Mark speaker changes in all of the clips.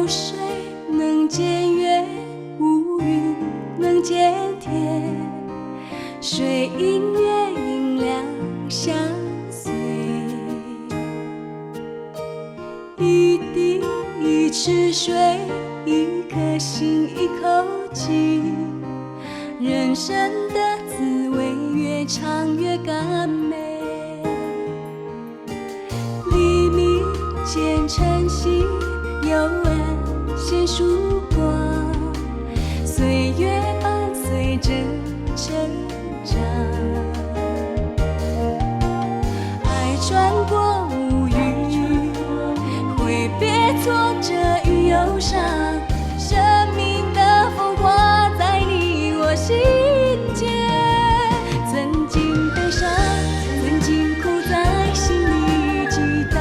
Speaker 1: 有水能见月，无云能见天。水因月阴凉相随，一滴一池水，一颗心一口气。人生的滋味越长越甘美。黎明前晨曦，幽暗现曙光，岁月伴随着成长。爱穿过乌云，挥别挫折与忧伤，生命的风化在你我心间。曾经悲伤，曾经苦在心里激荡，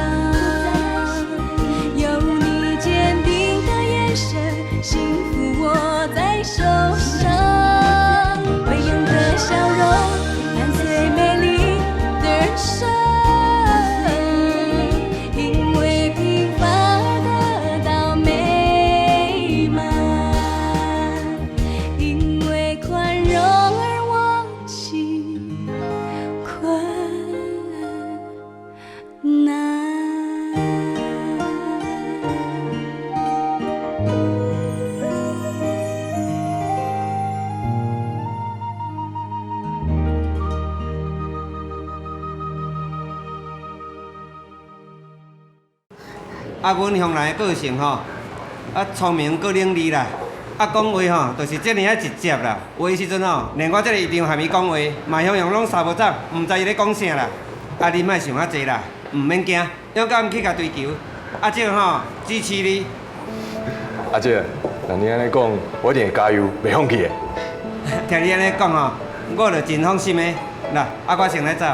Speaker 1: 有你坚定的眼神，幸福握在手上。微扬的笑容伴随美丽的人生，因为平凡而得到美满，因为宽容而忘记困难。
Speaker 2: 阮向来个性吼，聪明个伶俐啦，讲话吼，就是遮尔直接啦。有的时阵吼，连我这个议场含伊讲话，嘛样样拢三无走，毋知伊咧讲啥啦。你莫想遐济啦，毋免惊，勇敢去甲追求。姐吼支持你。
Speaker 3: 姐，那你安尼讲，我一定会加油，袂放弃的。
Speaker 2: 听你安尼讲吼，我就真放心的。啦，我先来走。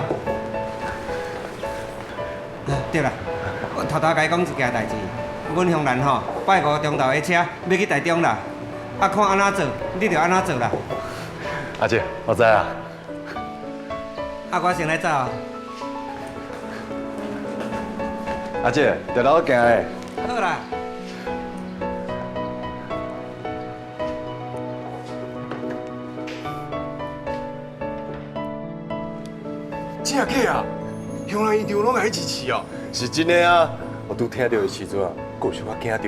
Speaker 2: 对啦。我偷偷甲你讲一件代志，阮向南吼，拜五中昼的车要去台中啦，看安怎做，你就安怎做啦。
Speaker 3: 姐，我知啊。
Speaker 2: 我先来走。
Speaker 3: 姐，就留我行的。
Speaker 2: 好啦。
Speaker 3: 真假啊？向来一场拢甲你支持哦。是真的啊！我拄听到的时阵啊，我有想我惊到。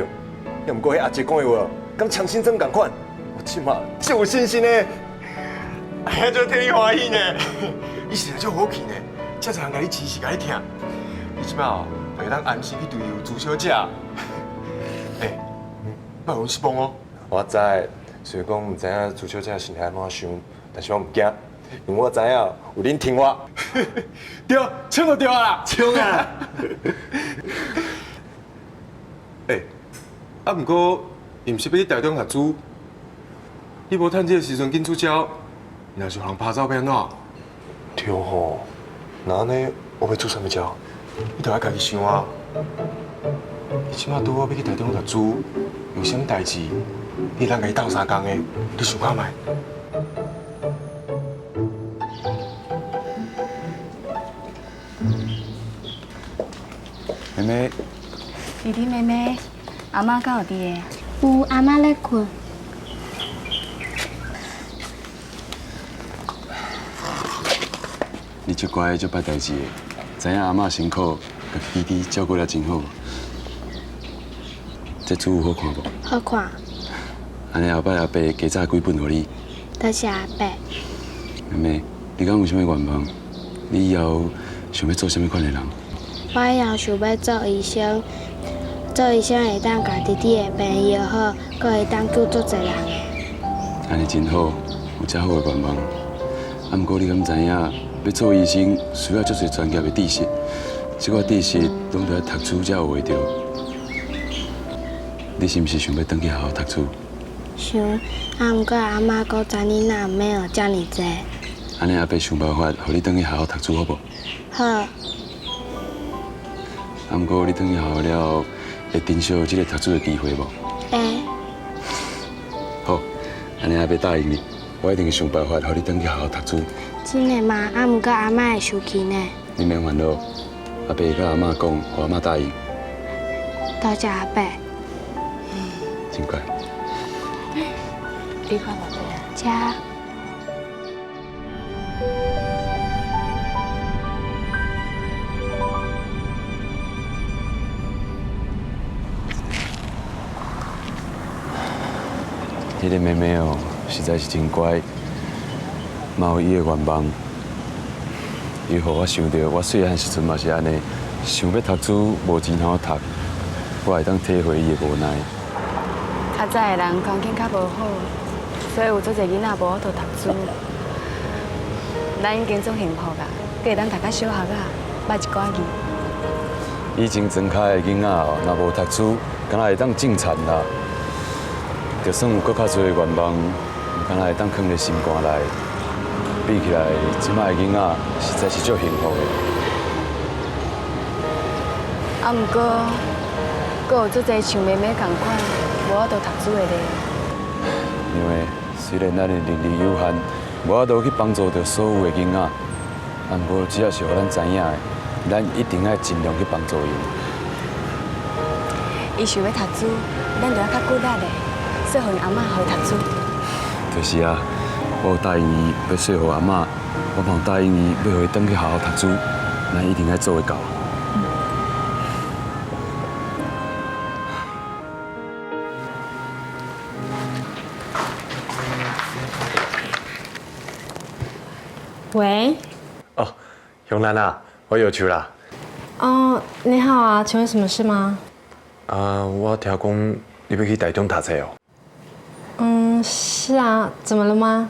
Speaker 3: 要毋过迄姐讲的话，敢强心针共款，我即马就有信心呢。哎呀，就替你欢喜呢。你实在足好气呢，遮侪人甲你支持，甲你听。你即马哦，会当安心去对付朱小姐。别有失望哦。我知，虽然讲毋知影朱小姐心态安怎想，但是我毋惊。因为我知影有恁听我，对，抢就对啦，抢啊！毋过，伊毋是要去台中读书，你无趁这个时阵紧出招，若是有人拍照要安怎？对吼，那安尼我要出啥物招？你着爱家己想啊！你即马拄好要去台中读书，有啥物代志，你通甲伊斗相共的，你想看卖？妹妹，
Speaker 4: 弟弟妹妹，阿妈敢有伫个？
Speaker 5: 有，阿妈咧困。
Speaker 6: 你足乖，足捌代志的，知影阿嬷辛苦，甲弟弟照顾了真好。这书有好看无？
Speaker 5: 好看。
Speaker 6: 安尼后摆阿伯加早几本互你。
Speaker 5: 多谢阿伯。
Speaker 6: 妹妹，你敢有啥物愿望？你以后想要做啥物款的人？
Speaker 5: 我以后想要做医生，做医生会当甲弟弟的病医好，阁会当救足侪人的。
Speaker 6: 安尼真好，有遮好的愿望。啊，毋过你敢知影，要做医生需要足侪专业的知识，这个知识拢得读书才有会着。你是毋是想要回去好好读书？
Speaker 5: 想，毋过阿妈讲昨日若毋免学遮尔济。
Speaker 6: 安尼阿伯想办法，互你回去好好读书，好无？
Speaker 5: 好。
Speaker 6: 啊，毋过你回去好好了，会珍惜这个读书的机会无？
Speaker 5: 会。
Speaker 6: 好，安尼阿伯答应你，我一定会想办法，互你回去好好读书。
Speaker 5: 真的吗？毋过阿妈会生气呢。
Speaker 6: 你免烦恼，阿伯会甲阿嬷讲，互阿嬷答应。
Speaker 5: 多谢阿伯。
Speaker 6: 真乖。
Speaker 5: 你看无对啊？吃。
Speaker 6: 迄个妹妹哦，实在是真乖，嘛有伊的愿望。伊互我想到，我细汉时阵嘛是安尼，想要读书无钱通读，我会当体会伊的无奈。
Speaker 4: 较早的人环境较无好，所以有做侪囡仔无法度读书。咱已经足幸福啊，阁会当读到小学啊，捌一寡字。
Speaker 6: 以前庄脚的囡仔哦，若无读书，敢若会当种田啦。就算有搁较侪的愿望，敢若会当藏在心肝内。比起来，即摆的囡仔实在是足幸福的。
Speaker 4: 啊，毋过，阁有足侪像妹妹共款，无法度读书的咧。
Speaker 6: 因为虽然咱的能力有限，无法度去帮助到所有的囡仔，但不过只要是互咱知影的，咱一定要尽量去帮助伊。
Speaker 4: 伊想要读书，咱就要较骨力的，说互因阿嬷互伊读书。
Speaker 6: 就是啊，我有答应伊要说互阿嬷，我嘛有答应伊要互伊转去好好读书，咱一定要做会到。
Speaker 7: 喂，
Speaker 3: 哦，熊兰啊，我有球啦。
Speaker 7: 哦，你好啊，请问什么事吗？
Speaker 3: 我听讲你要去台中读册哦。
Speaker 7: 是啊，怎么了吗？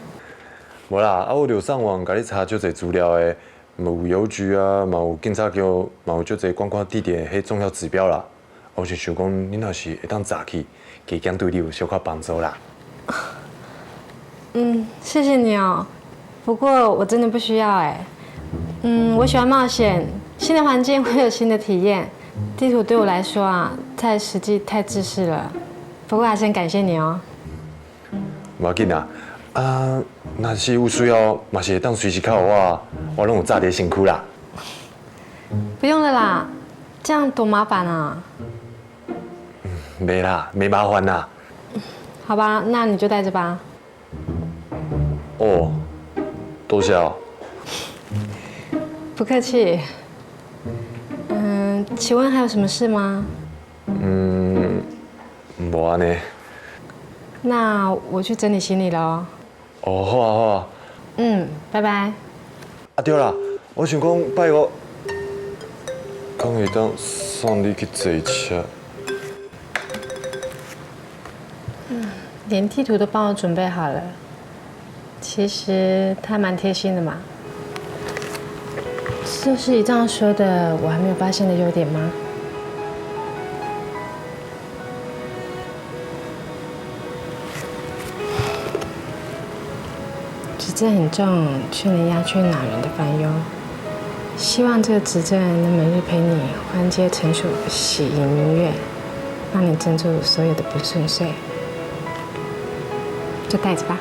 Speaker 3: 无啦，我有上网甲你查足侪资料的，有邮局啊，嘛有警察局，嘛有足侪观光地点迄重要指标啦。我是想讲，你若是会当早去，加减对你有小可帮助啦。
Speaker 7: 谢谢你哦。不过我真的不需要哎。我喜欢冒险，新的环境会有新的体验。地图对我来说啊，太实际、太自私了。不过还是很感谢你哦。
Speaker 3: 无要紧啦，若是有需要，嘛是会当随时靠我拢有炸伫身躯啦。
Speaker 7: 不用了啦，这样多麻烦啊。
Speaker 3: 没啦，没麻烦啦。
Speaker 7: 好吧，那你就带着吧。
Speaker 3: 哦，多谢哦。
Speaker 7: 不客气。请问还有什么事吗？
Speaker 3: 无安尼。
Speaker 7: 那我去整理行李了哦。
Speaker 3: 哦，好啊好啊。
Speaker 7: 拜拜。
Speaker 3: 对啦，我想讲拜五，敢会当送你去坐车？
Speaker 7: 连地图都帮我准备好了。其实他蛮贴心的嘛。这是你这样说的，我还没有发现的优点吗？执政很重，却能鸦雀恼人的烦忧。希望这个执政能每日陪你欢接成属，喜迎明月，帮你镇住所有的不顺遂。就带着吧。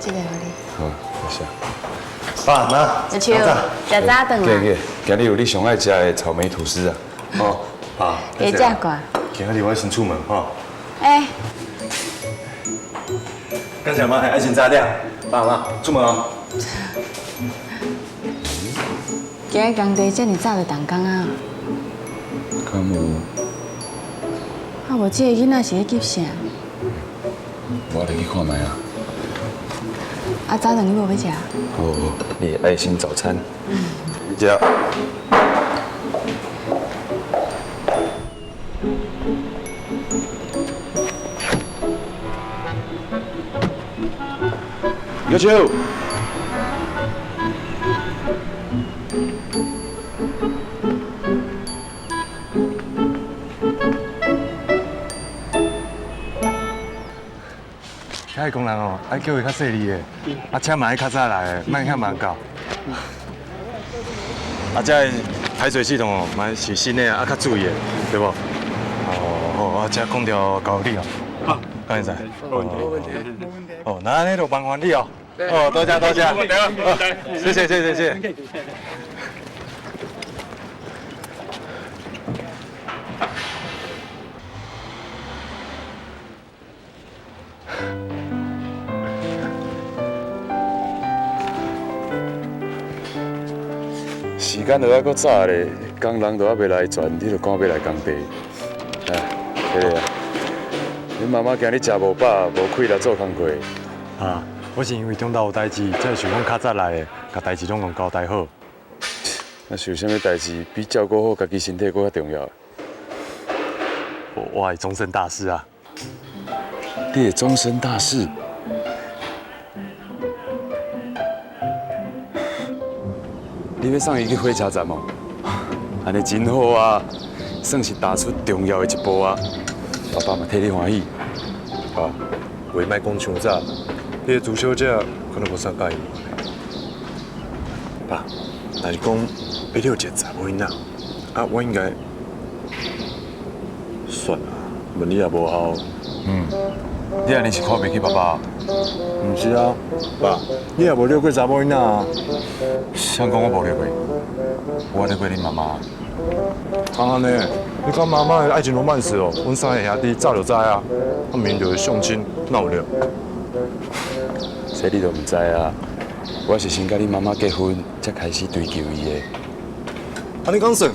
Speaker 7: 这个给你。
Speaker 6: 好，谢谢。
Speaker 3: 爸妈，
Speaker 4: 阿秋，食早顿啊。
Speaker 6: 今日有你上爱食的草莓吐司啊。
Speaker 3: 哦，爸，
Speaker 4: 加食过。
Speaker 3: 今日我先出门吼。
Speaker 4: 哎，
Speaker 3: 感谢妈，爱先早点。爸妈，出门哦。
Speaker 4: 今日工地这么早就动工啊？
Speaker 6: 敢有？
Speaker 4: 啊，无这个囡仔是咧急啥？
Speaker 6: 我来去看卖啊。
Speaker 4: 啊，早顿你无要食？
Speaker 6: 好，你的爱心早餐。你食。要求。
Speaker 3: 派工人哦，爱叫伊较细腻的，车嘛爱较早来的，莫遐慢到。这排水系统哦，嘛是新的较注意的，对不？哦，这空调交你哦。好，刚才。没问题。哦，那安尼就麻烦你哦。哦，多谢。谢谢。
Speaker 6: 时间就还搁早咧，工人都还未来全，你就赶要来工地。对啊，恁妈妈惊你食无饱，无气力做工课。
Speaker 3: 啊，我是因为中昼有代志，才想讲较早来的，甲代志拢共交代好。
Speaker 6: 那是有啥物代志比照顾好家己身体搁较重要？
Speaker 3: 我的终身大事啊！
Speaker 6: 你的终身大事？你要送伊去火车站哦？安尼真好啊，算是踏出重要的一步啊！爸爸嘛替你欢喜。
Speaker 3: 爸，话莫讲伤早，你的朱小姐可能无啥介意。爸，但是讲要你有一个查某囡仔，我应该算啦，问你也无效。
Speaker 6: 你安尼是看袂起爸爸？
Speaker 3: 唔是啊，爸，你也无遛过查某囡仔啊？
Speaker 6: 谁讲我无遛过？我遛过恁妈妈。
Speaker 3: 安尼，你讲妈妈的爱情罗曼史哦，阮三个兄弟早就知啊，明明就是相亲，哪有了？
Speaker 6: 这你都唔知啊？我是先甲恁妈妈结婚，才开始追求伊的。
Speaker 3: 你讲算？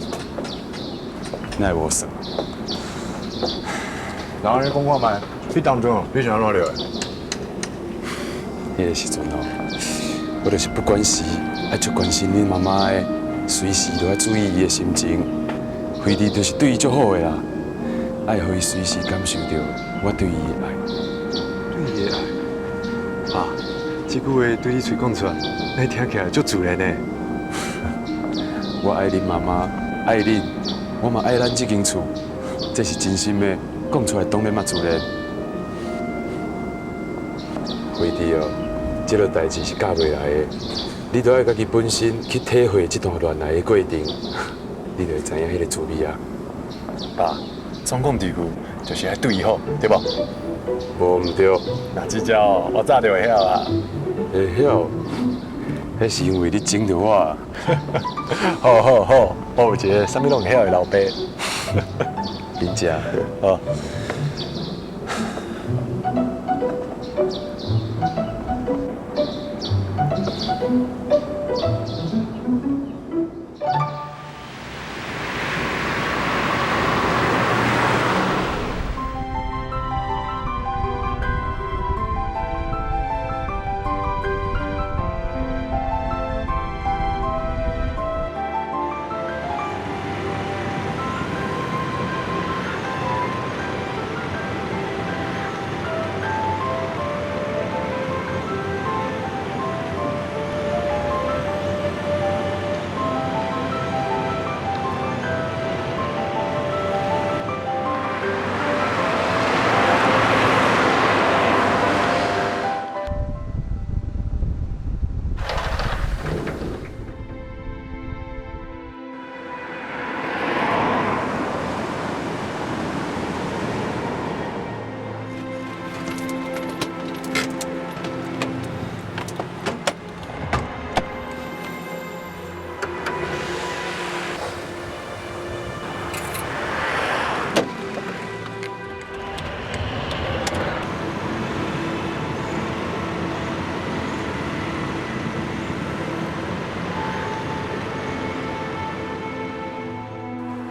Speaker 6: 哪会无算？
Speaker 3: 然后你讲看卖，你当中你是安怎了的？
Speaker 6: 迄个时阵哦，我就是不管时爱足关心恁妈妈的，随时都要注意伊的心情，非得就是对伊足好的啦，爱互伊随时感受到我对伊的爱。
Speaker 3: 对伊的爱，啊，这句话对你嘴讲出来，你听起来足自然呢。
Speaker 6: 我爱恁妈妈，爱恁，我嘛爱咱这间厝，这是真心的，讲出来当然嘛自然。非得哦。这个代志是教袂来的，你都要家己本身去体会这段恋爱的过程，你就会知影迄个滋味啊。
Speaker 3: 爸，总讲地句就是爱对伊好，对不？
Speaker 6: 无唔对，
Speaker 3: 那这招我早就会晓啦。
Speaker 6: 会晓，迄是因为你整着我。
Speaker 3: 好，我有一个啥物拢会晓的老爸。
Speaker 6: 真正，
Speaker 3: 好。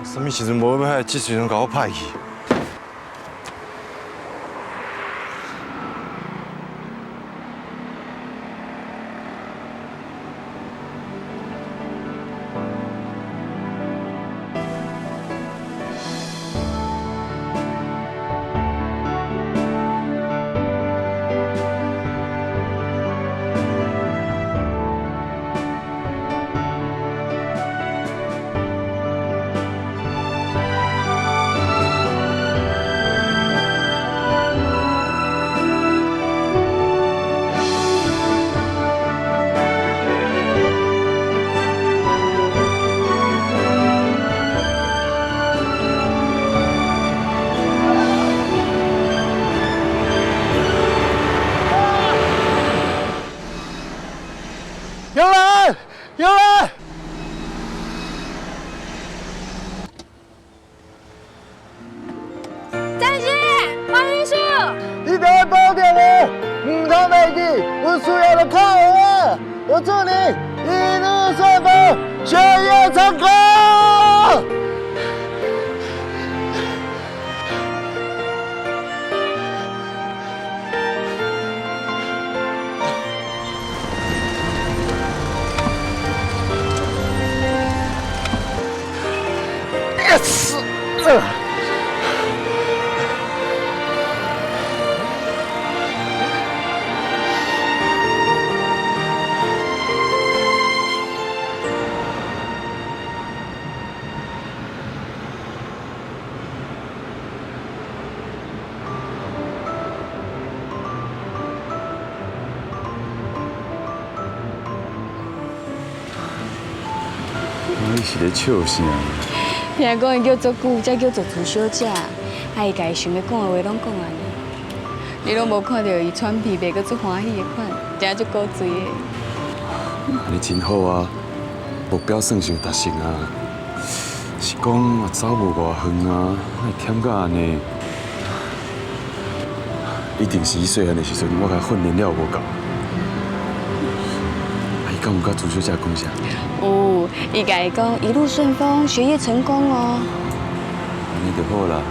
Speaker 3: 什么时阵无要遐，这时阵甲我派去。有人！
Speaker 4: 战士，黄玉树，
Speaker 3: 你得要保重嘞，唔通袂记，我需要的靠我，我祝你一路顺风，学业成功。Yes！
Speaker 6: 你是咧笑啥？
Speaker 4: 听讲伊叫做久，才叫做朱小姐，啊，伊家己想要讲的话拢讲完了。你拢无看到伊穿皮袂阁足欢喜的款，真足古锥的。
Speaker 6: 安尼真好啊，目标算是有达成啊。是讲也走无偌远啊，会忝到安尼。一定是伊细汉的时阵，我甲训练了无够。伊敢有甲朱小姐讲啥？
Speaker 4: 有，伊家己讲一路顺风，学业成功哦。
Speaker 6: 安尼就好啦。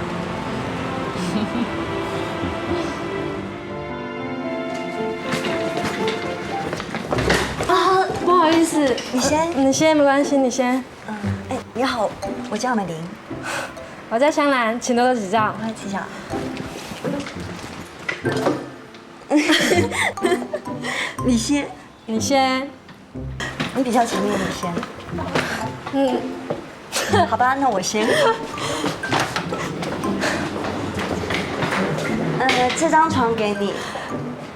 Speaker 1: 啊，不好意思，
Speaker 7: 你先没关系，你先。
Speaker 1: 哎，你好，我叫美玲，
Speaker 7: 我叫香兰，请多多指教。
Speaker 1: 我指教。你先，
Speaker 7: 你先。
Speaker 1: 你比较前面，你先。好吧，那我先。这张床给你。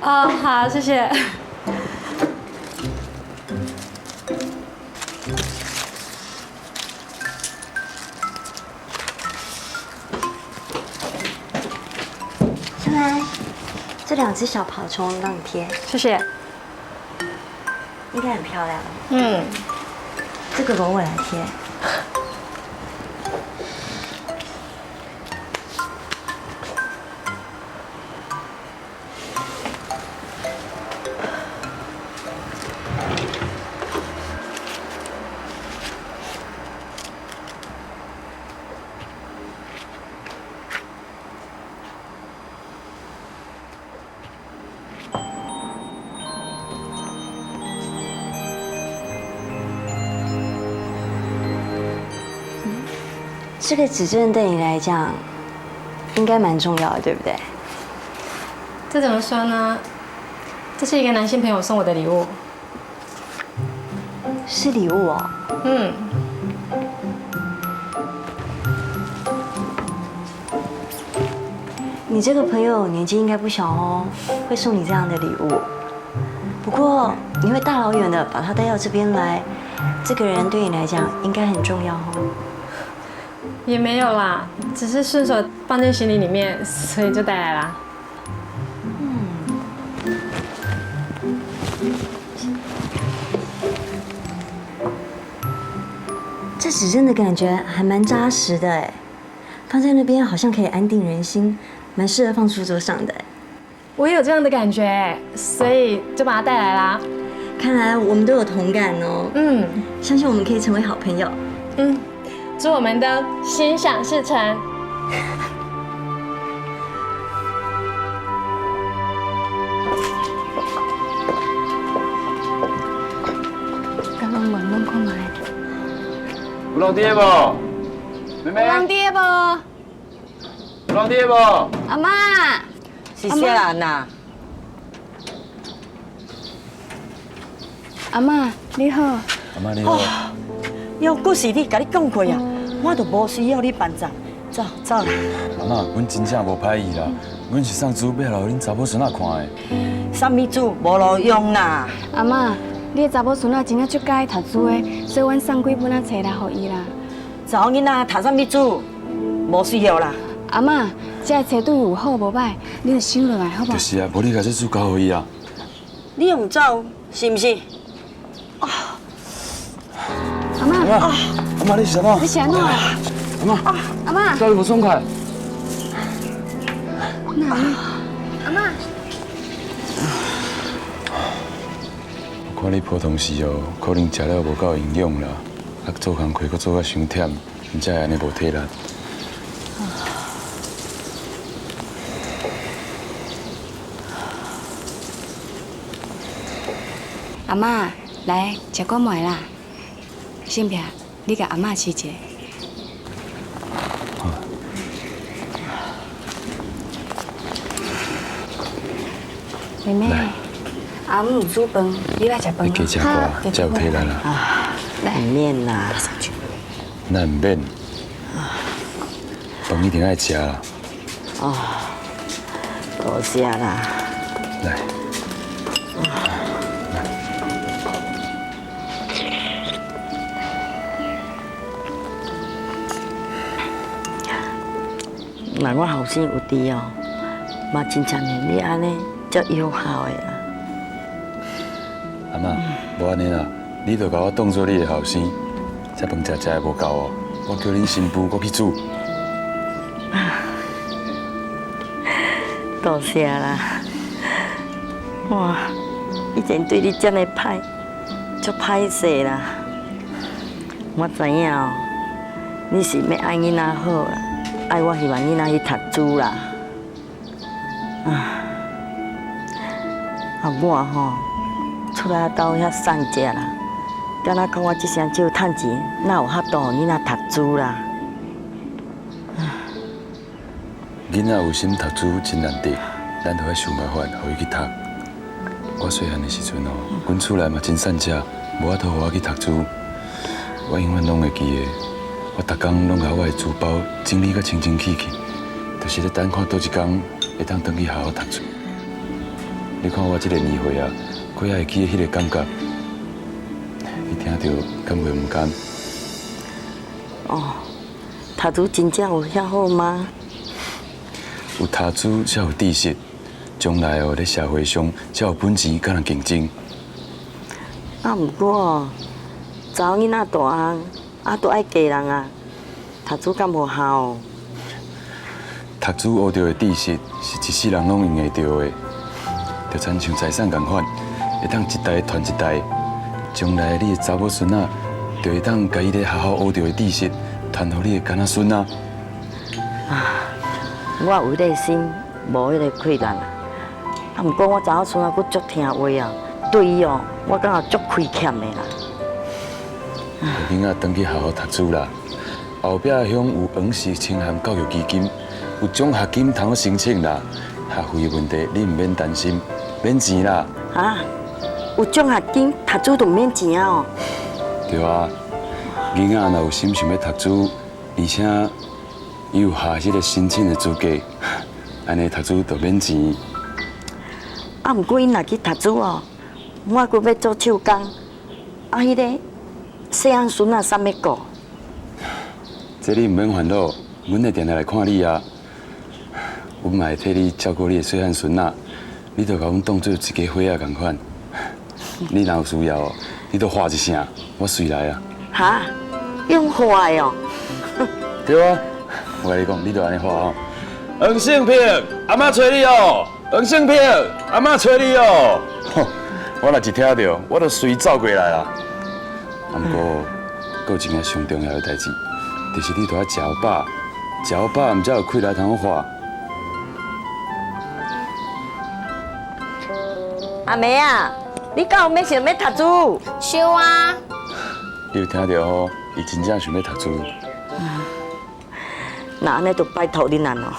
Speaker 7: 哦，好，谢谢。
Speaker 1: 香兰，这2只小跑虫让你贴，
Speaker 7: 谢谢。
Speaker 1: 应该很漂亮。
Speaker 7: 嗯，
Speaker 1: 这个我来贴。这个指针对你来讲，应该蛮重要的，对不对？
Speaker 7: 这怎么说呢？这是一个男性朋友送我的礼物。
Speaker 1: 是礼物哦。
Speaker 7: 嗯。
Speaker 1: 你这个朋友年纪应该不小哦，会送你这样的礼物。不过你会大老远的把他带到这边来，这个人对你来讲应该很重要哦。
Speaker 7: 也没有啦，只是顺手放进行李里面，所以就带来啦。
Speaker 1: 这指针的感觉还蛮扎实的哎，放在那边好像可以安定人心，蛮适合放书桌上的哎。
Speaker 7: 我也有这样的感觉，所以就把它带来啦。
Speaker 1: 看来我们都有同感哦。
Speaker 7: 嗯，
Speaker 1: 相信我们可以成为好朋友。
Speaker 7: 嗯。祝我们都心想事成。
Speaker 4: 刚刚门弄看卖。
Speaker 6: 有人伫无？妹妹。
Speaker 4: 有人伫无？
Speaker 6: 有人伫无？
Speaker 4: 阿妈。
Speaker 8: 是啥人呐？
Speaker 4: 阿妈你好。
Speaker 6: 阿妈你好。
Speaker 8: 要故事你甲你讲过啊，我都无需要你办账。走走啦。
Speaker 6: 阿妈，阮真正无歹意啦，阮是送珠要留恁查某孙仔看的。
Speaker 8: 啥物主无路用啦？
Speaker 4: 阿妈，你的查某孙仔真正足喜欢读书的，所以阮送几本册来互伊啦。
Speaker 8: 查某囡仔读啥物主？无需要啦。
Speaker 4: 阿妈，这册对有好无歹，你就收落来好不好？
Speaker 6: 就是啊，无你甲这书交互伊啊。
Speaker 8: 你用走是毋是？
Speaker 6: 阿妈，你是什么？
Speaker 7: 你想哪？
Speaker 6: 阿妈，
Speaker 7: 阿妈，
Speaker 6: 哪里不爽快？
Speaker 7: 阿妈，
Speaker 6: 我看你普通时哦，可能食了无够营养啦，啊做工课搁做甲伤忝，才会安尼无体力。
Speaker 4: 阿妈，来食果糜啦。性平，你甲阿妈吃一下。妹妹，阿姆煮饭，你来食饭
Speaker 6: 你加食寡，才有体力啦。
Speaker 8: 唔免啦，
Speaker 6: 那唔免，饭一定爱食啦。
Speaker 8: 多谢啦。
Speaker 6: 来。
Speaker 8: 若我后生有伫哦，嘛真正像你安尼遮友好的啦。
Speaker 6: 阿妈，无安尼啦，你著甲我当做你的后生，这饭食的无够哦，我叫恁新妇我去煮。
Speaker 8: 多谢啦。哇，以前对你遮尔歹，足歹势啦。我知影哦，你是要爱囡仔好啦。爱我希望囡仔去读书啦，我吼出来到遐散食啦，敢若讲我这声少趁钱，哪有法度囡仔读书啦？
Speaker 6: 囡仔有心读书真难得，咱著要想办法，互伊去读。我细汉的时阵哦，阮厝内嘛真善食，无法度互我去读书，我永远拢会记得。我逐工拢甲我的书包整理甲清清气气，就是咧等看倒一工会当转去好好读书。你看我这个年岁啊，过会记迄个感觉，你听到敢会唔甘？
Speaker 8: 哦，读书真正有遐好吗？
Speaker 6: 有读书才有知识，将来哦，咧社会上才有本钱甲人竞争。
Speaker 8: 毋过，查某囡仔大汉。都爱嫁人啊！读书敢无效？
Speaker 6: 读书学到的知识是一世人拢用会到的，就亲像财产共款，会当一代传一代。将来你的查某孙仔，就会当甲伊咧好好学到的知识传互你的囡仔孙仔。
Speaker 8: 我有迄个心，无迄个困难啊。毋过我查某孙仔佫足听话啊，对伊哦，我感觉足亏欠的啦。
Speaker 6: 囡仔转去好好读书啦，后壁乡有黄石清涵教育基金，有奖学金通申请啦。学费的问题你唔免担心，免钱啦。
Speaker 8: 有奖学金，读书就免钱哦。
Speaker 6: 对啊，囡仔若有心想要读书，而且伊有下迄个申请的资格，安尼读书就免钱。
Speaker 8: 毋过因若去读书哦，我佫要做手工，迄个。细汉孙仔啥要顾？
Speaker 6: 这你唔免烦恼，阮会定定来看你啊。阮嘛会替你照顾你的细汉孙仔，你就甲阮当做一家伙仔共款。你若有需要，你都喊一声，我随来啊。
Speaker 8: 用喊的哦？
Speaker 6: 对啊，我甲你讲，你就安尼喊吼。黄胜平，阿妈找你哦。黄胜平，阿妈找你哦。我若一听到，我就随走过来啦。不过，还有一件上重要的代志，就是你都要食饱，食饱唔才有气力通画。
Speaker 8: 阿妹啊，你敢有要想要读书？
Speaker 5: 想啊！
Speaker 6: 你有听到吼？伊真正想要读书。
Speaker 8: 那安尼就拜托你啦咯。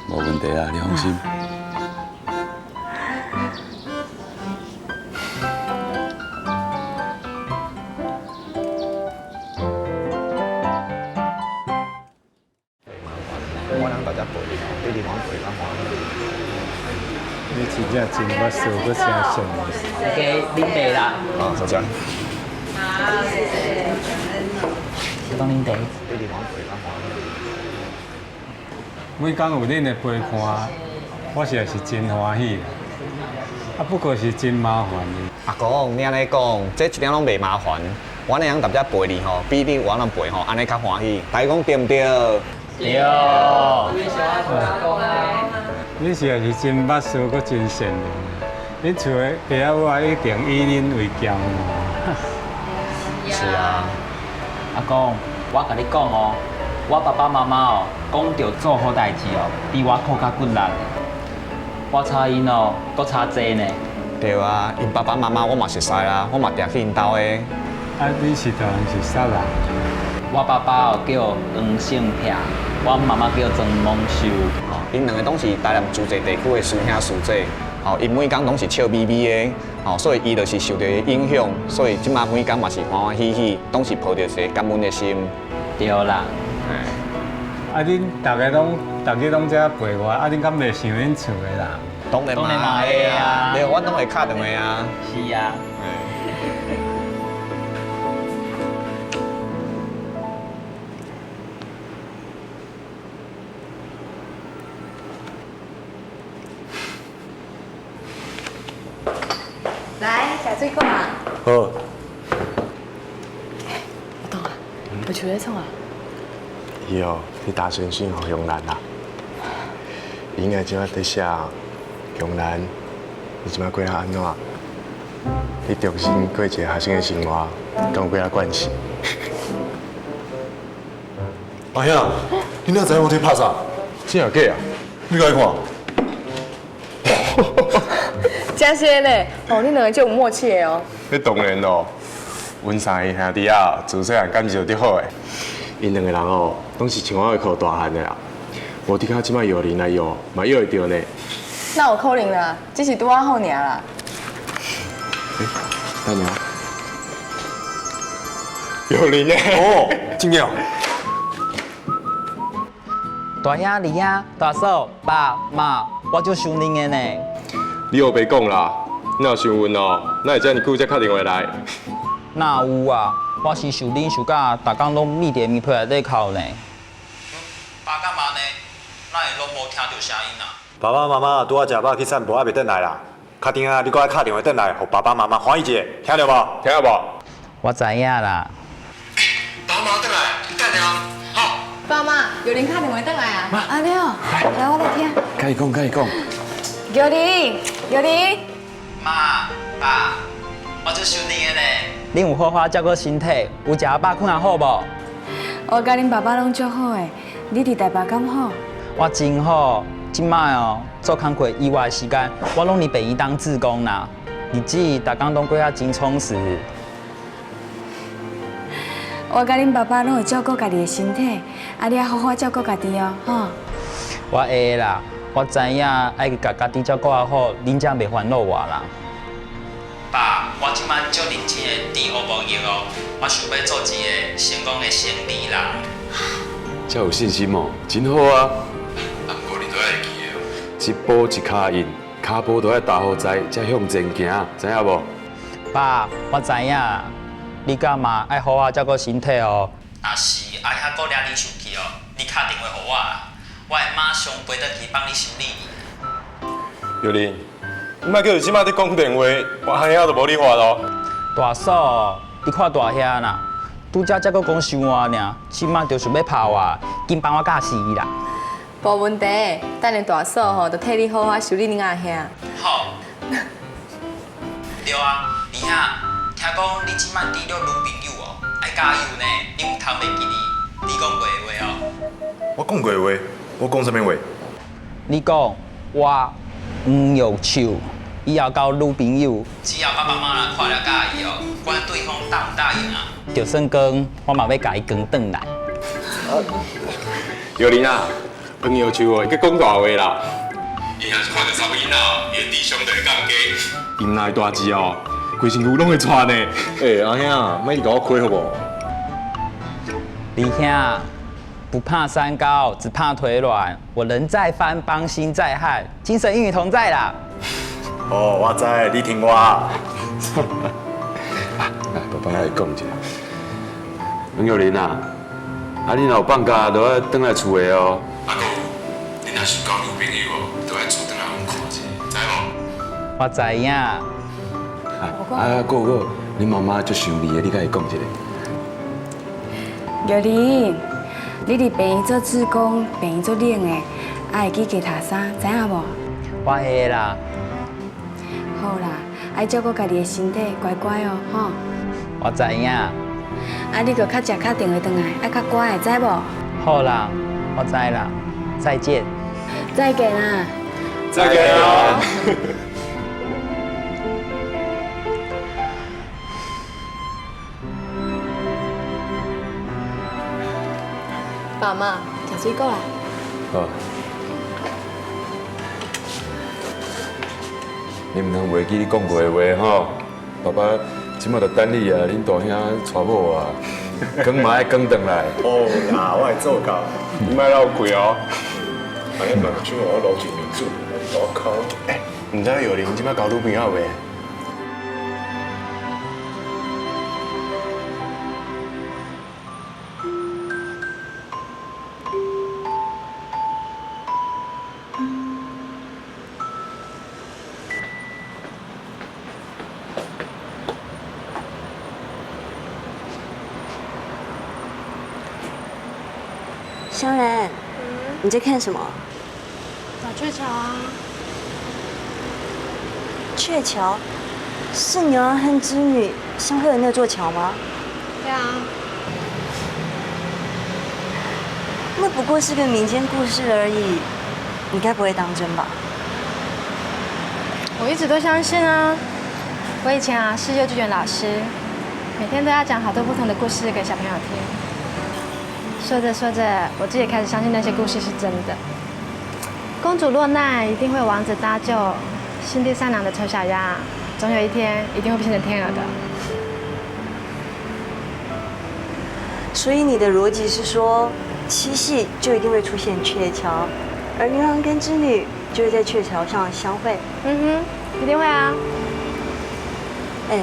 Speaker 6: 无问题啊，你放心。
Speaker 9: 你真正真捌受过啥伤？
Speaker 10: 给林北啦。
Speaker 3: 小江。
Speaker 10: 是讲林北。
Speaker 9: 每工有恁的陪伴，我实在是真欢喜。不过是真麻烦。
Speaker 10: 阿公，你安尼讲，这一点拢袂麻烦。
Speaker 11: 我那样搭只陪你吼，比你我那陪吼，安尼较欢喜。大家讲对唔对？
Speaker 10: 对。
Speaker 9: 你是也是真捌输，搁真善良。恁厝的爸仔母一定以恁为骄傲。
Speaker 11: 是啊。
Speaker 10: 阿公，我甲你讲哦，我爸爸妈妈哦，讲着做好代志哦，比我靠较骨力。我差因哦，搁差济呢。
Speaker 11: 对啊，因爸爸妈妈我嘛熟识啦，我嘛常去因兜的。
Speaker 9: 啊，你是当然是啥人？
Speaker 10: 我爸爸哦叫黄胜撇，我妈妈叫曾梦秀。
Speaker 11: 因两个拢是台南自治地区的师兄师姐，吼，因每工拢是笑眯眯的，吼，所以伊就是受到影响，所以即马每工嘛是欢欢喜喜，拢是抱着一个感恩的心。
Speaker 10: 对啦。
Speaker 9: 啊，恁大家拢这陪我，啊，恁敢袂想恁厝的人？
Speaker 11: 当然嘛会啊，对，我拢会敲电话啊。
Speaker 10: 是啊。
Speaker 4: 来，下水果啊！
Speaker 3: 好。
Speaker 4: 我懂啊，我厝咧创啊。
Speaker 3: 伊哦，你打算信互杨兰啦？伊应该即摆在写杨兰，你即摆过较安怎？你重新过一个学生的生活，跟有几啊关系？阿兄，你哪知我在拍啥？真啊假啊？你来看。
Speaker 4: 真些呢，哦，你两个就有默契的哦。
Speaker 3: 那当然咯，阮三个兄弟啊，自细汉感情就好诶。因两个人哦，拢是像我的靠大汉的啦。无伫卡即摆摇铃来摇，嘛摇会着呢。
Speaker 4: 那有可能啦，只是拄啊好尔啦。
Speaker 3: 等下，摇铃呢？哦，真样。
Speaker 10: 大兄、二兄、大嫂、爸妈，我就想恁的呢。
Speaker 3: 你又别讲啦，你若想问哦，哪会遮尔久才打电话来？
Speaker 10: 哪有啊？我是受恁受甲，逐工拢密电密批内底哭呢。爸干嘛呢？哪会拢无听到声音啊？
Speaker 12: 爸爸妈妈拄仔食饱去散步，还袂转来啦。确定啊，你搁来打电话转来，互爸爸妈妈欢喜一下，听到无？
Speaker 3: 听到无？
Speaker 10: 我知影啦。
Speaker 3: 爸妈转来，你等下。好。
Speaker 4: 爸妈，有人打电话转来啊？阿廖，来我来听。
Speaker 6: 甲伊讲。
Speaker 4: 有人。
Speaker 10: 妈、爸，我就想恁的呢。恁有好好照顾身体，有食饱困也好无？
Speaker 4: 我甲恁爸爸拢足好诶，你伫台北敢好？
Speaker 10: 我真好，即摆哦，做工课以外的时间，我拢伫病院当志工啦。日子逐工拢过啊真充实。
Speaker 4: 我甲恁爸爸拢会照顾家己的身体，啊，你要好好照顾家己哦，吼。
Speaker 10: 我会啦，我知影爱去甲家己照顾啊好，恁才袂烦恼我啦。爸，我即摆足认真的伫学无业哦，我想要做一个成功的生意人。
Speaker 6: 才有信心哦，真好啊！啊，不过你都要会记的哦，一步一脚印，脚步都要踏好在，才向前行，知影无？
Speaker 10: 爸，我知影，你干嘛爱好好照顾身体哦？若是爱遐搁掠你生气哦，你打电话给我啦，我会马上飞转去帮你修理。
Speaker 3: 有林，你莫叫伊即摆伫讲电话，我兄仔都无你话咯。
Speaker 10: 大嫂，你看大兄啦，拄则才搁讲伤我尔，即摆就想要拍我，紧帮我教死伊啦。
Speaker 4: 无问题，等下大嫂吼，就替你好好修理恁阿兄。
Speaker 10: 好。对啊，二兄，听讲你即摆除了女朋友哦，爱加油呢，你有通袂记你讲过的话哦。
Speaker 3: 我讲过话，我讲啥物话？
Speaker 10: 你讲我黄玉秋，以后交女朋友，只要爸爸妈妈看了介意哦，管对方答唔答应啊，就算讲我嘛要甲伊扛转来。
Speaker 3: 有林啊，黄玉秋哦，伊去讲大话啦。伊若是看到查某囡仔，伊智商就会降低。伊若会大只哦，规身躯拢会喘呢。阿兄，莫甲我亏好无？
Speaker 10: 二兄，不怕山高，只怕腿软。我人在翻帮，心在汉，精神与你同在啦。
Speaker 12: 哦，我知，你听我。
Speaker 6: 来，爸爸来讲一下。黄玉玲啊，你若有放假，就要转来厝的哦。啊，你若是交女朋友哦，就要厝转来阮看一下，知无？
Speaker 10: 我知影。
Speaker 6: 个，恁妈妈足想你的，你甲伊讲一下。
Speaker 4: 玉玲，你伫病院做志工，病院做冷的，爱记加头衫，知影无？
Speaker 10: 我会啦。
Speaker 4: 好啦，爱照顾家己的身体，乖乖哦，吼。
Speaker 10: 我知影。
Speaker 4: 啊，你著较食较电话转来，爱较乖，知无？
Speaker 10: 好啦，我知啦。再见。
Speaker 4: 再见啊！
Speaker 3: 再见啊！
Speaker 7: 爸妈，食水果啦。
Speaker 6: 好。你唔通袂记你讲过的话吼？爸爸即马就等你啊，恁大兄娶某啊，光嘛爱光转来。
Speaker 3: 哦啦，我会做到，你莫闹亏哦。安尼慢手我捞一面子，我靠！唔知有玲即摆交女朋友未？
Speaker 13: 香兰，你在看什么？
Speaker 7: 打鹊桥啊。
Speaker 13: 鹊桥，是牛郎和织女相会的那座桥吗？
Speaker 7: 对啊。
Speaker 13: 那不过是个民间故事而已，你该不会当真吧？
Speaker 7: 我一直都相信啊。我以前啊是幼稚园老师，每天都要讲好多不同的故事给小朋友听。说着说着，我自己也开始相信那些故事是真的。公主落难一定会有王子搭救，心地善良的丑小鸭，总有一天一定会变成天鹅的。
Speaker 13: 所以你的逻辑是说，七夕就一定会出现鹊桥，而牛郎跟织女就会在鹊桥上相会。
Speaker 7: 嗯哼，一定会啊。
Speaker 13: 哎，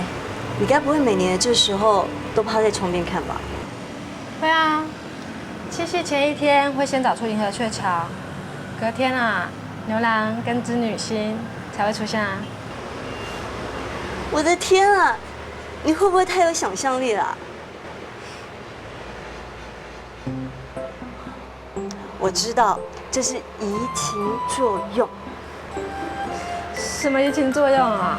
Speaker 13: 你该不会每年的这时候都趴在窗边看吧？
Speaker 7: 会啊。七夕前一天会先找出银河鹊桥，隔天啊，牛郎跟织女星才会出现啊。
Speaker 13: 我的天啊，你会不会太有想象力了？我知道，这是移情作用。
Speaker 7: 什么移情作用啊？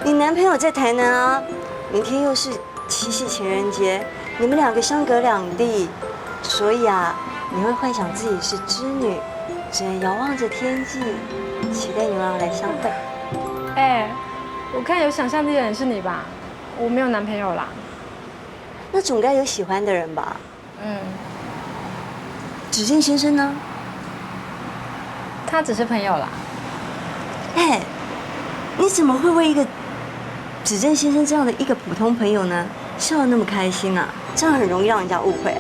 Speaker 13: 你男朋友在台南啊，明天又是七夕情人节，你们两个相隔两地。所以啊，你会幻想自己是织女，只能遥望着天际，期待牛郎来相会。
Speaker 7: 哎，我看有想象力的人是你吧？我没有男朋友啦。
Speaker 13: 那总该有喜欢的人吧？
Speaker 7: 嗯。
Speaker 13: 指正先生呢？
Speaker 7: 他只是朋友啦。
Speaker 13: 哎，你怎么会为一个指正先生这样的一个普通朋友呢，笑得那么开心啊？这样很容易让人家误会。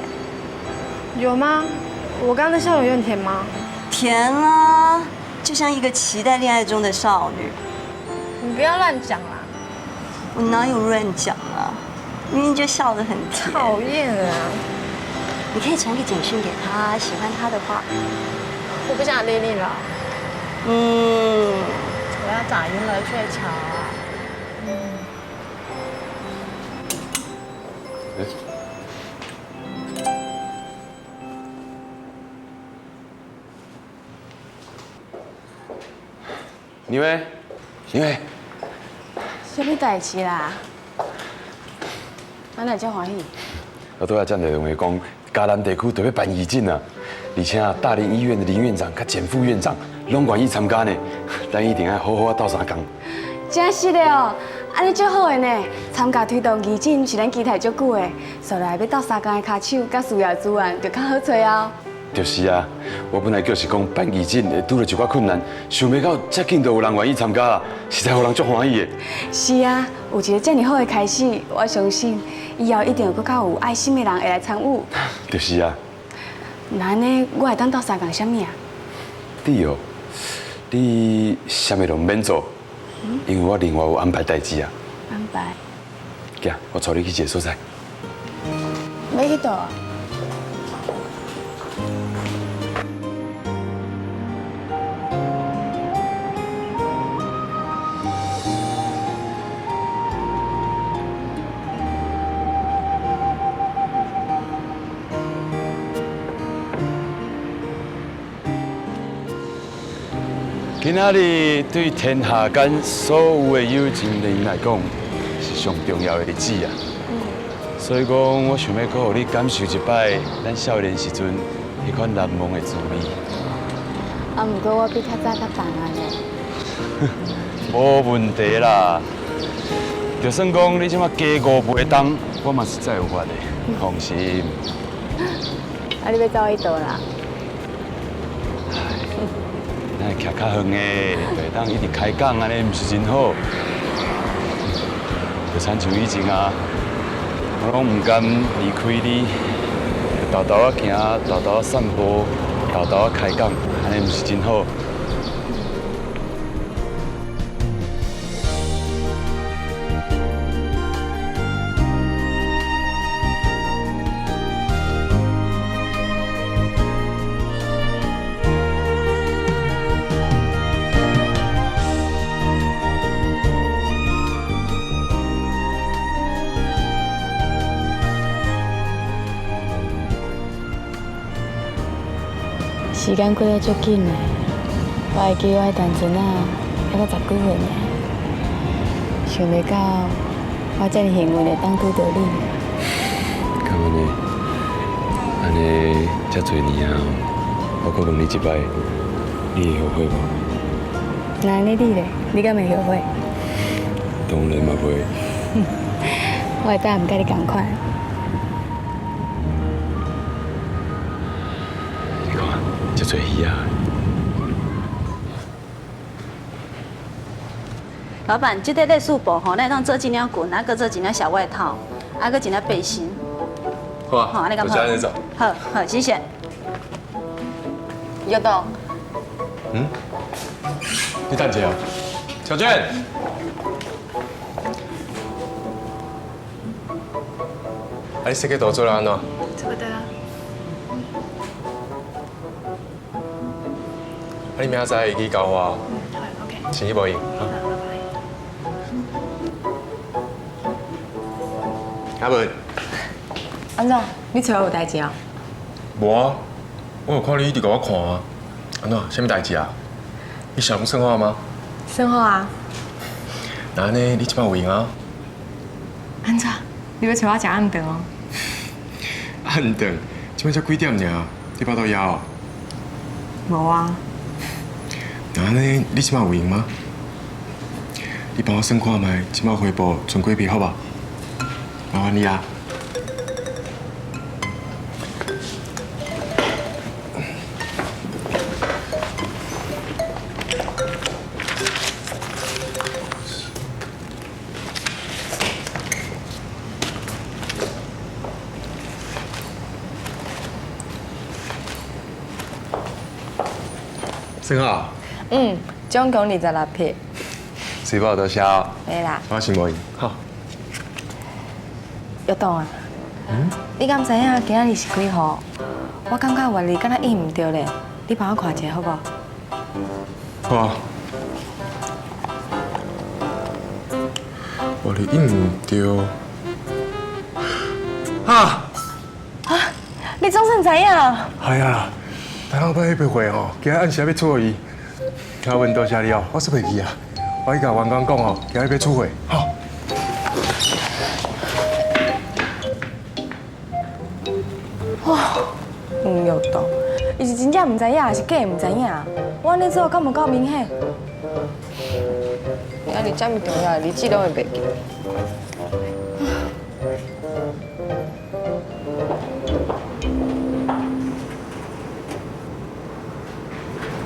Speaker 7: 有吗？我刚刚的笑容有点甜吗？
Speaker 13: 甜啊，就像一个期待恋爱中的少女。
Speaker 7: 你不要乱讲啦！
Speaker 13: 我哪有乱讲啊？明明就笑得很甜。
Speaker 7: 讨厌啊！
Speaker 13: 你可以传个简讯给他，喜欢他的话。
Speaker 7: 我不想理你了。我要找银河鹊桥啊。
Speaker 6: 你喂，你喂，
Speaker 4: 什么代志啦？俺哪遮欢喜？
Speaker 6: 我拄仔接电话讲，嘉南地区就要办义诊啊，而且啊，大林医院的林院长甲简副院长拢愿意参加呢，咱一定要好好斗相共。
Speaker 4: 真是的哦，安尼足好的呢。参加推动义诊是咱期待足久的，所来要斗相共的骹手甲需要资源就较好找哦。
Speaker 6: 就是啊，我本来就是讲办义诊会拄到一寡困难，想袂到遮紧就有人愿意参加啊，实在互人足欢喜的。
Speaker 4: 是啊，有一个这么好的开始，我相信以后一定有更较有爱心的人会来参与。
Speaker 6: 就是啊。
Speaker 4: 那安尼，我会当斗相共什么啊？
Speaker 6: 你哦，你啥物都免做，因为我另外有安排代志啊。
Speaker 4: 安排？
Speaker 6: 行，我带你去一个所在。
Speaker 4: 要去倒啊？
Speaker 6: 今仔日对天下间所有的有情人来讲，是上重要的日子啊。所以讲，我想要搁互你感受一摆咱少年时阵迄款难忘的滋味。
Speaker 4: 啊，不过我比较早较放啊呢。
Speaker 6: 无问题啦。就算讲你即马加5倍重，我嘛是再有法的，放心。
Speaker 4: 啊，你要走去倒啦？
Speaker 6: 咱徛较远的，就会当一直开讲，安尼毋是真好？就亲像以前啊，我拢毋甘离开你，就豆豆啊行，豆豆啊散步，豆豆啊开讲，安尼毋是真好？
Speaker 4: 时间过得足紧的，我会记我迄当阵啊，还阁10几岁呢。想袂到我遮尔幸运会当拄到你。
Speaker 6: 干嘛呢？安尼遮侪年啊，我搁问你一摆，你会后悔无？
Speaker 4: 那安尼你咧，你敢会后悔？
Speaker 6: 当然嘛袂。
Speaker 4: 我会当毋甲你共款。
Speaker 6: 遮侪鱼啊！
Speaker 14: 老板，这个类束布吼，咱当做一领裙，啊，搁做一领小外套，啊，搁一领背心。
Speaker 3: 好啊，
Speaker 14: 好，安尼咁好。
Speaker 3: 就这样走。
Speaker 14: 好，好，谢谢。
Speaker 4: 有到。
Speaker 3: 嗯？你等一下哦，小娟。啊，你设计图做了安怎？
Speaker 4: 差不多啊。
Speaker 3: 啊，你明仔载会去教我哦。
Speaker 4: 好 ，OK。
Speaker 3: 生意无用。
Speaker 4: 好，拜拜。
Speaker 3: 阿文。
Speaker 15: 安怎？你找我有代志啊？
Speaker 3: 无啊，我有看你一直甲我看啊。安怎？什么代志啊？你想不生活吗？
Speaker 15: 生活啊。
Speaker 3: 那安尼，你即摆有闲啊？
Speaker 15: 安怎？你要找我食暗顿哦？
Speaker 3: 暗顿，即摆才几点尔？你饱到枵哦？
Speaker 15: 无啊。
Speaker 3: 那安尼，你即摆有闲吗？你帮我算看卖，即摆回报存几笔好吧？麻烦你啊。算好。
Speaker 15: 总共26匹。
Speaker 3: 水饱多少？
Speaker 15: 会啦。
Speaker 3: 我先无闲。好。
Speaker 15: 约栋啊。你敢知影今仔日是几号？我感觉月历敢若印唔对咧，你帮我看一下好无？
Speaker 3: 好啊。月历印唔对。啊！
Speaker 15: 你总算知影了。
Speaker 3: 系啊，但老板迄笔货吼，今日按时要出去。阿文多谢你哦，我说袂记啊。我去甲员工讲哦，今日要出货，好。
Speaker 15: 哇，约栋，伊是真正唔知影，还是假唔知影？我安尼做敢无够明显？今日这么重要的日子，拢会袂记。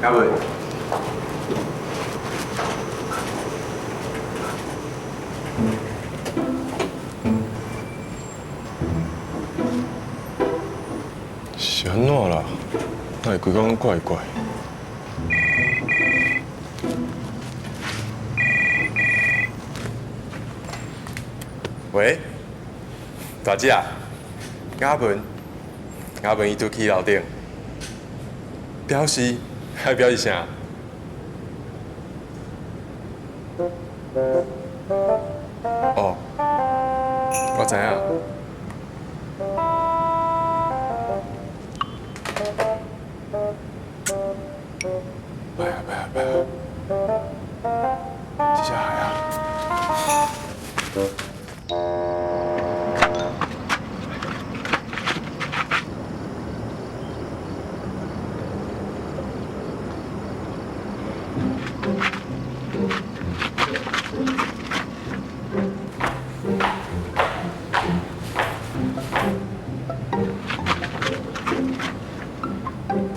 Speaker 3: 阿文。是安怎啦？哪会规工怪怪？喂，大姐啊，阿文伊拄去楼顶，表示还表示啥？哦，我知影。拜啊！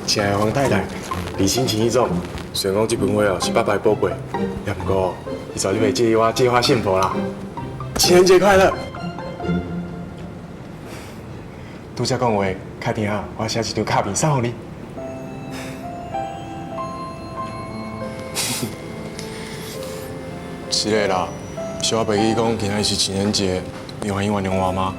Speaker 3: 亲爱的黄太太，礼轻情意重，虽然讲这盆花哦是爸爸的宝贝，也不过你早就袂介意我借花献佛啦。情人节快乐！拄则讲话，开庭啊，我写一张卡片送互你。是的啦，是我袂记讲今仔是情人节，你欢迎原谅我吗？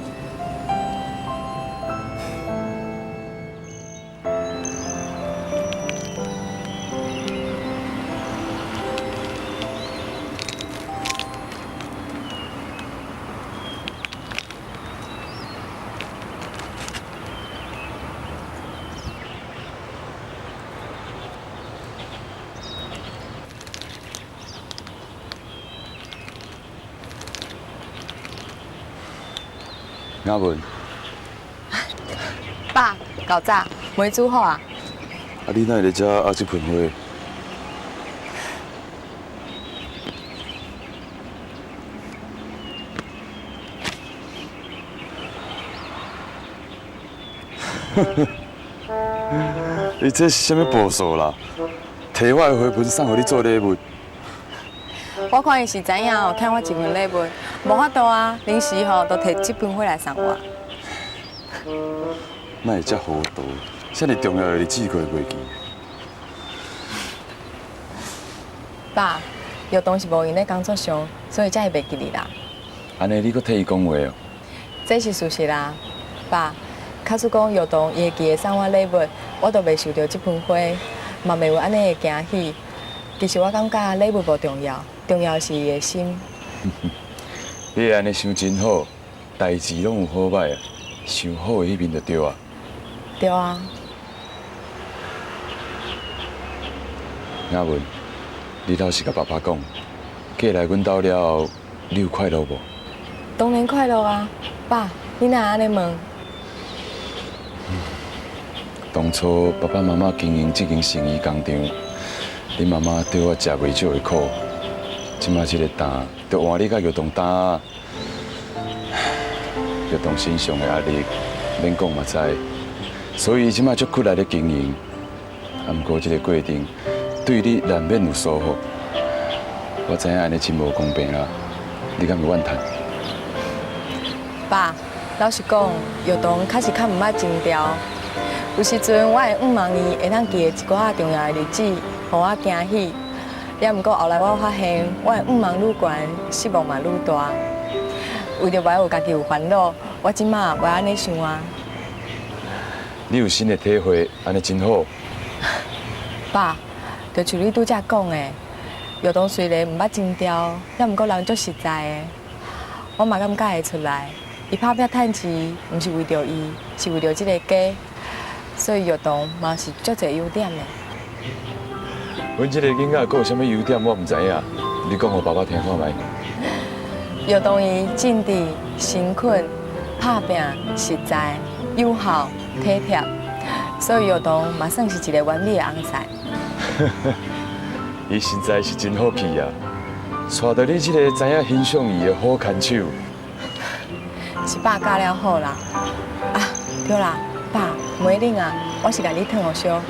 Speaker 6: 阿文，
Speaker 15: 爸，搞早，没煮好啊？
Speaker 6: 啊，你哪会在遮压这盆花？你这是什么步数啦？摕我的花盆送互你做礼物？
Speaker 15: 我看伊是知影哦，欠我一份礼物，无法度啊，临时吼都摕这盆花来送我。
Speaker 6: 哪会遮糊涂？遮尔重要的日子过袂记？
Speaker 15: 爸，有当是无闲咧工作上，所以才会袂记你啦。
Speaker 6: 安尼你搁替伊讲话哦？
Speaker 15: 这是事实啦，爸。假使讲有当伊会记得送我礼物，我都袂受到这盆花，嘛袂有安尼的惊喜。其实我感觉礼物无重要，重要是伊的心。
Speaker 6: 你会安尼想真好，代志拢有好歹啊，想好的迄面就对啊。
Speaker 15: 对啊。
Speaker 6: 阿文，你老实甲爸爸讲，过来阮兜了后，你有快乐无？
Speaker 15: 当然快乐啊，爸，你哪安尼问？
Speaker 6: 当初爸爸妈妈经营这间生意工厂，你妈妈对我食袂少的苦，即马这个担，就换你甲玉东担。玉东身上的压力，免讲嘛知，所以即马足骨力咧经营。啊，不过这个过程对你难免有疏忽，我知影安尼真无公平啦，你敢有怨叹？
Speaker 15: 爸，老实讲，玉东确实较唔捌情调。有时阵，我会望伊会当记得一寡仔重要的日子，互我惊喜。也毋过后来我发现，我的望愈悬，失望嘛愈大。为着袂有家己有烦恼，我即马袂安尼想啊。
Speaker 6: 你有新的体会，安尼真好。
Speaker 15: 爸，就像你拄则讲的，玉东虽然毋捌情调，也毋过人足实在的。我嘛感觉会出来，伊打拼趁钱，毋是为着伊，是为着这个家。所以玉东嘛是足侪优点的。
Speaker 6: 阮这个囡仔佫有啥物优点，我毋知影。你讲互爸爸听看觅。
Speaker 15: 玉东伊正直、辛勤、打拼、实在、友好、体贴，所以玉东嘛算是一个完美的翁婿。
Speaker 6: 伊实在是真好气啊！带到你这个知影欣赏伊的好牵手。
Speaker 15: 是爸教了好啦。啊，对啦。爸，袂冷啊，我是甲你烫好烧。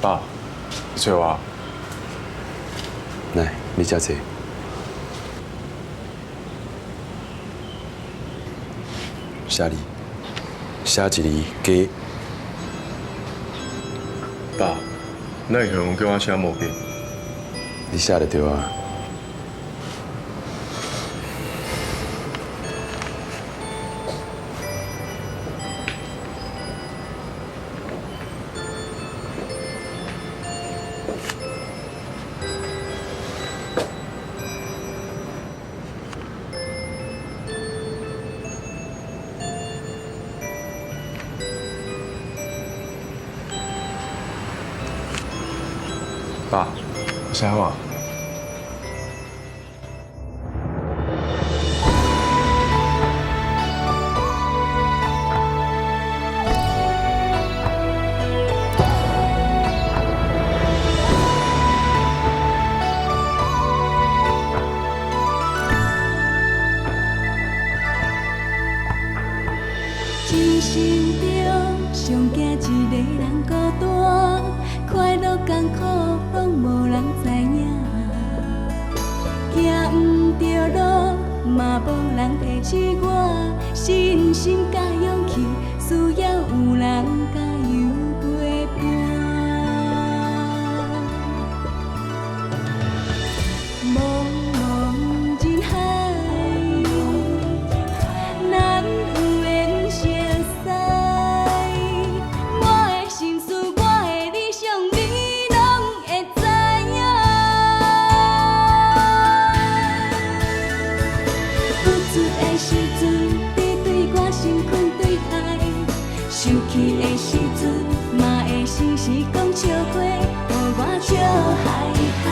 Speaker 3: 爸，你找我？
Speaker 6: 来，你遮坐。写字，写一字家。
Speaker 3: 爸，那以后叫我写毛笔。
Speaker 6: 你写得对啊。
Speaker 3: 爸，啥话？
Speaker 1: 一生中上惊一个人孤单，快乐艰苦拢无人知影，行毋着路嘛无人提示我，信心甲勇气需要有人加油陪伴。茫茫人海，难有缘相识。我的心事，我的理想，你拢会知影。付出的时阵，你对我心款对待；生气的时阵，嘛会时时讲笑话，予我笑嗨嗨。